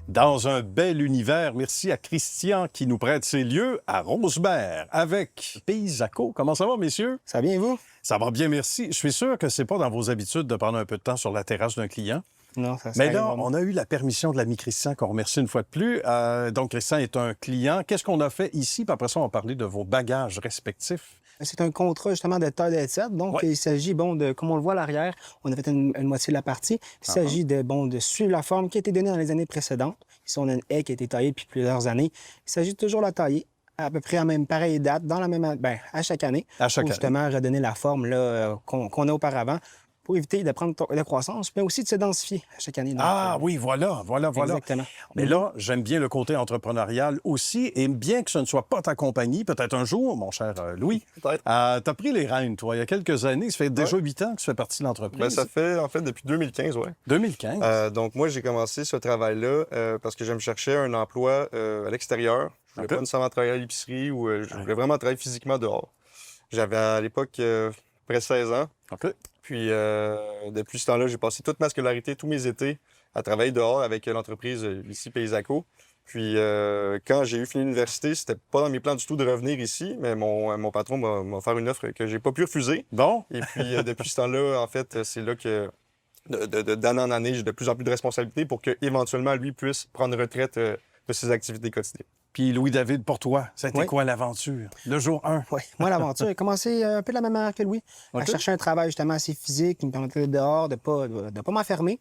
Dans un bel univers, merci à Christian qui nous prête ses lieux à Rosemère avec Paysaco. Comment ça va, messieurs? Ça va bien, vous? Ça va bien, merci. Je suis sûr que c'est pas dans vos habitudes de prendre un peu de temps sur la terrasse d'un client. Non, ça Mais là, on a eu la permission de l'ami Christian, qu'on remercie une fois de plus. Donc, Christian est un client. Qu'est-ce qu'on a fait ici? Puis après ça, on va parler de vos bagages respectifs. C'est un contrat justement de taille de 7. Donc, il s'agit, comme on le voit à l'arrière, on a fait une moitié de la partie. Il s'agit de suivre la forme qui a été donnée dans les années précédentes. Ici, on a une haie qui a été taillée depuis plusieurs années. Il s'agit toujours de la tailler à peu près à même pareille date, dans la même, à chaque année. À chaque année. Justement, redonner la forme là, qu'on a auparavant, pour éviter de prendre de croissance, mais aussi de se densifier à chaque année. Donc, Oui, voilà. Exactement. Mais là, j'aime bien le côté entrepreneurial aussi, et bien que ce ne soit pas ta compagnie, peut-être un jour, mon cher Louis, Peut-être. t'as pris les rênes, toi, il y a quelques années. Ça fait déjà 8 ans que tu fais partie de l'entreprise. Ben, ça fait, en fait, depuis 2015, oui. 2015. Donc, moi, j'ai commencé ce travail-là parce que je me cherchais un emploi à l'extérieur. Je voulais pas nécessairement travailler à l'épicerie ou je voulais vraiment travailler physiquement dehors. J'avais, à l'époque, près de 16 ans. OK. Puis, depuis ce temps-là, j'ai passé toute ma scolarité, tous mes étés, à travailler dehors avec l'entreprise ici, Paysaco. Puis, quand j'ai eu fini l'université, c'était pas dans mes plans du tout de revenir ici, mais mon patron m'a offert une offre que j'ai pas pu refuser. Bon. Et puis, depuis ce temps-là, en fait, c'est là que, d'année en année, j'ai de plus en plus de responsabilités pour qu'éventuellement, lui puisse prendre retraite de ses activités quotidiennes. Puis Louis-David, pour toi, ça a été Oui. quoi l'aventure? Le jour 1? Oui. Moi, l'aventure a commencé un peu de la même manière que Louis, à chercher un travail justement assez physique qui me permettait d'être dehors, de pas m'enfermer.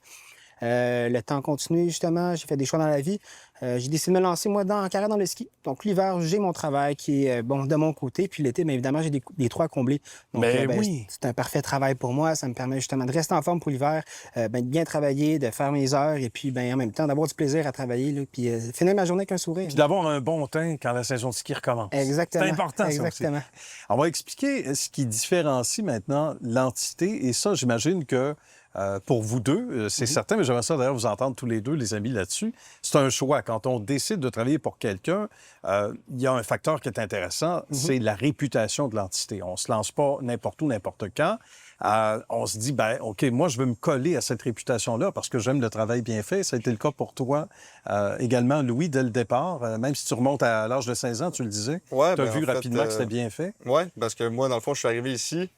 Le temps continue, justement. J'ai fait des choix dans la vie. J'ai décidé de me lancer, moi, en carrière dans le ski. Donc, l'hiver, j'ai mon travail qui est de mon côté. Puis l'été, bien évidemment, j'ai des trous à combler. Donc, oui. c'est un parfait travail pour moi. Ça me permet justement de rester en forme pour l'hiver, de bien travailler, de faire mes heures et puis, en même temps, d'avoir du plaisir à travailler. Là, puis finir ma journée avec un sourire. Puis d'avoir un bon teint quand la saison de ski recommence. Exactement. C'est important, ça Exactement. aussi. On va expliquer ce qui différencie maintenant l'entité. Et ça, j'imagine que pour vous deux, c'est certain, mais j'aimerais ça d'ailleurs vous entendre tous les deux, les amis, là-dessus. C'est un choix. Quand on décide de travailler pour quelqu'un, il y a un facteur qui est intéressant, c'est la réputation de l'entité. On ne se lance pas n'importe où, n'importe quand. On se dit, OK, moi, je veux me coller à cette réputation-là parce que j'aime le travail bien fait. Ça a été le cas pour toi également, Louis, dès le départ. Même si tu remontes à l'âge de 16 ans, tu le disais. Ouais, tu as ben, vu en fait, rapidement que c'était bien fait. Oui, parce que moi, dans le fond, je suis arrivé ici.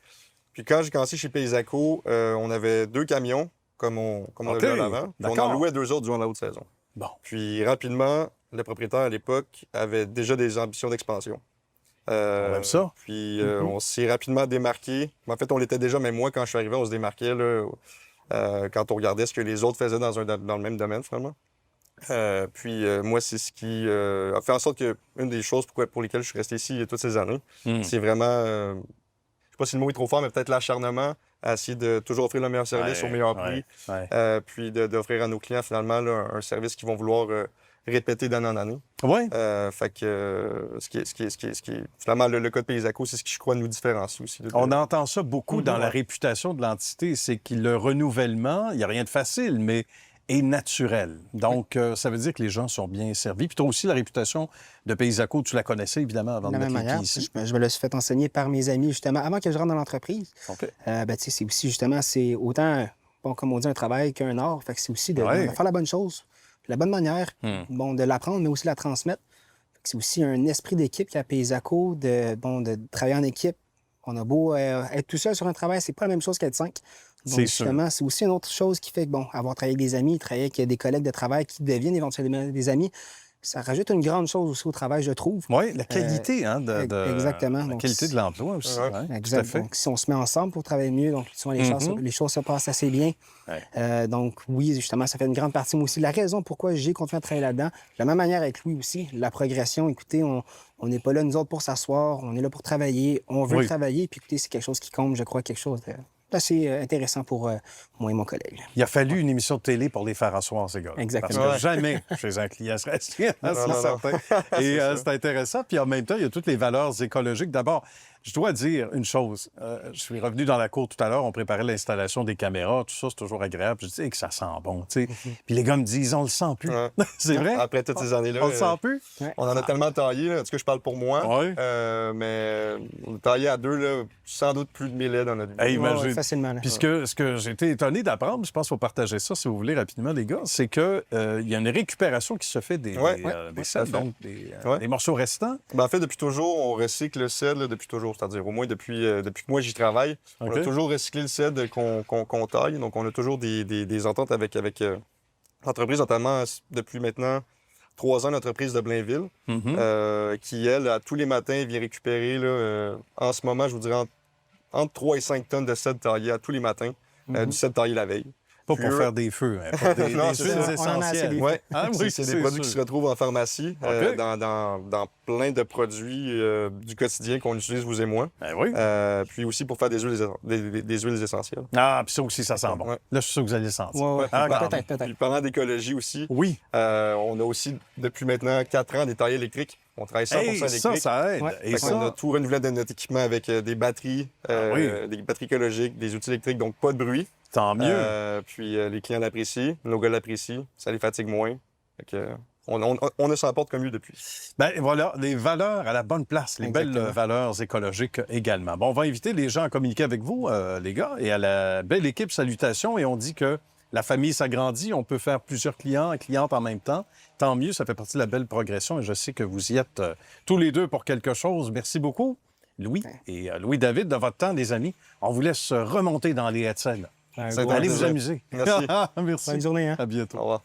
Puis quand j'ai commencé chez Paysaco, on avait 2 camions, comme on avait à l'avant. Puis on en louait 2 autres durant la haute saison. Bon. Puis rapidement, le propriétaire à l'époque avait déjà des ambitions d'expansion. On aime ça. Puis on s'est rapidement démarqué. En fait, on l'était déjà, mais moi, quand je suis arrivé, on se démarquait là, quand on regardait ce que les autres faisaient dans le même domaine, finalement. Puis moi, c'est ce qui a fait en sorte que une des choses pour lesquelles je suis resté ici toutes ces années, c'est vraiment... je sais pas si le mot est trop fort, mais peut-être l'acharnement à essayer de toujours offrir le meilleur service au meilleur prix. Puis d'offrir à nos clients, finalement, là, un service qu'ils vont vouloir répéter d'année en année. Oui. Fait que ce qui est finalement, le cas de Paysaco, c'est ce qui, je crois, nous différencie aussi. On entend ça beaucoup dans la réputation de l'entité, c'est que le renouvellement, il n'y a rien de facile, mais est naturel. Donc, ça veut dire que les gens sont bien servis. Puis toi aussi, la réputation de Paysaco, tu la connaissais évidemment avant de mettre les pieds ici. Je me le suis fait enseigner par mes amis, justement, avant que je rentre dans l'entreprise. OK. C'est aussi, justement, c'est autant, comme on dit, un travail qu'un art. Fait que c'est aussi de faire la bonne chose, de la bonne manière, de l'apprendre, mais aussi de la transmettre. Fait que c'est aussi un esprit d'équipe qui a Paysaco, de travailler en équipe. On a beau être tout seul sur un travail, c'est pas la même chose qu'être 5. Donc, justement, c'est aussi une autre chose qui fait que, avoir travaillé avec des amis, travailler avec des collègues de travail qui deviennent éventuellement des amis, ça rajoute une grande chose aussi au travail, je trouve. Oui, la qualité, exactement. La qualité de l'emploi aussi. Exact. Donc, si on se met ensemble pour travailler mieux, donc souvent les choses se passent assez bien. Donc, oui, justement, ça fait une grande partie, moi aussi, la raison pourquoi j'ai continué à travailler là-dedans. De la même manière avec Louis aussi, la progression, écoutez, on n'est pas là, nous autres, pour s'asseoir, on est là pour travailler, on veut travailler, puis écoutez, c'est quelque chose qui compte, je crois, quelque chose assez intéressant pour moi et mon collègue. Il a fallu une émission de télé pour les faire asseoir, ces gars. Exactement. Parce que jamais chez un client serait assis, c'est certain. Et c'est intéressant. Puis en même temps, il y a toutes les valeurs écologiques. D'abord, Je dois dire une chose. Je suis revenu dans la cour tout à l'heure, on préparait l'installation des caméras, tout ça, c'est toujours agréable. Je dis que ça sent bon, tu sais. Puis les gars me disent, on le sent plus. Ouais. C'est vrai? Après toutes ces années-là. On le sent plus? On en a tellement taillé, là. En tout cas, je parle pour moi. Ouais. Mais on a taillé à deux, là, sans doute plus de 1000 lait dans notre vie. Hey, imagine. Ouais, facilement. Là. Puis ce que j'ai été étonné d'apprendre, je pense qu'il faut partager ça si vous voulez rapidement, les gars, c'est qu'il y a une récupération qui se fait des selles, donc des morceaux restants. Ben, en fait, depuis toujours, on recycle le cèdre, là, depuis toujours, c'est-à-dire au moins depuis que moi j'y travaille. Okay. On a toujours recyclé le cèdre qu'on taille, donc on a toujours des ententes avec l'entreprise, notamment depuis maintenant 3 ans, l'entreprise de Blainville, qui, elle, à tous les matins, vient récupérer, là, en ce moment, je vous dirais, entre 3 et 5 tonnes de cèdre taillé à tous les matins, du cèdre taillé la veille. Pas pour faire des feux, hein, pour des Non, huiles c'est ça. essentielles. Ouais. Ah, oui, c'est des produits qui se retrouvent en pharmacie, OK. dans plein de produits du quotidien qu'on utilise, vous et moi. Ben oui. Puis aussi pour faire des huiles essentielles. Ah, puis ça aussi, ça sent bon. Ouais. Là, je suis sûr que vous allez le sentir. Ouais, Ah, peut-être. Puis parlant d'écologie aussi, oui. on a aussi, depuis maintenant 4 ans, des tailles électriques. On travaille 100% Hey, électrique. ça aide. Ouais. Et Fait ça, qu'on a tout renouvelé de notre équipement avec des batteries, des batteries écologiques, des outils électriques, donc pas de bruit. tant mieux. Puis les clients l'apprécient, nos gars l'apprécient, ça les fatigue moins. Fait que, on ne s'en porte que mieux depuis. Ben voilà, les valeurs à la bonne place, les Exactement. belles valeurs écologiques également. Bon, on va inviter les gens à communiquer avec vous, les gars, et à la belle équipe, salutations. Et on dit que la famille s'agrandit, on peut faire plusieurs clients et clientes en même temps. Tant mieux, ça fait partie de la belle progression et je sais que vous y êtes tous les deux pour quelque chose. Merci beaucoup, Louis et Louis-David, de votre temps, les amis. On vous laisse remonter dans les Hetzel. Un Ça gros a été Allez vous plaisir. amuser. Merci. Merci. Bonne journée. Hein? À bientôt. Au revoir.